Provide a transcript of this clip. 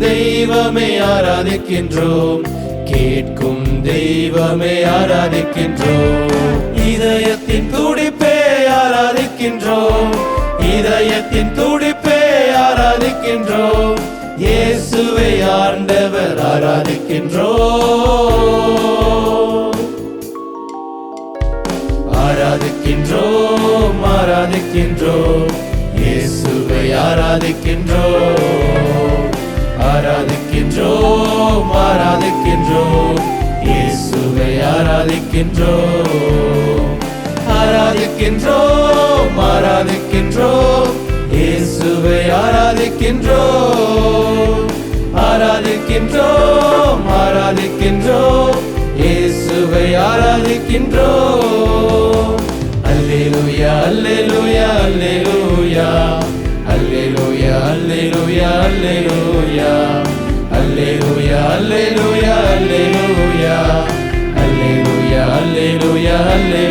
தெய்வமே ஆராதிக்கின்றோம், கேட்கும் தெய்வமே ஆராதிக்கின்றோம். இதயத்தின் துடிப்பே ஆராதிக்கின்றோம், இதயத்தின் துடிப்பே ஆராதிக்கின்றோம். இயேசுவை ஆண்டவர் ஆராதிக்கின்றோம், ஆராதிக்கின்றோம், ஆராதிக்கின்றோம். இயேசுவை ஆராதிக்கின்றோம், ஆராதிக்கின்றோம், ஆராதிக்கின்றோம். இயேசுவை ஆராதிக்கின்றோம், ஆராதிக்கின்றோம், ஆராதிக்கின்றோம். இயேசுவை ஆராதிக்கின்றோம், ஆராதிக்கின்றோம், ஆராதிக்கின்றோம். இயேசுவை ஆராதிக்கின்றோம். அல்லேலூயா, அல்லேலூயா, அல்லேலூயா, அல்லேலூயா, அல்லேலூயா, அல்லேலூயா, அல்லேலூயா, அல்லேலூயா, அல்லேலூயா, அல்லேலூயா, அல்லேலூயா, அல்லேலூயா.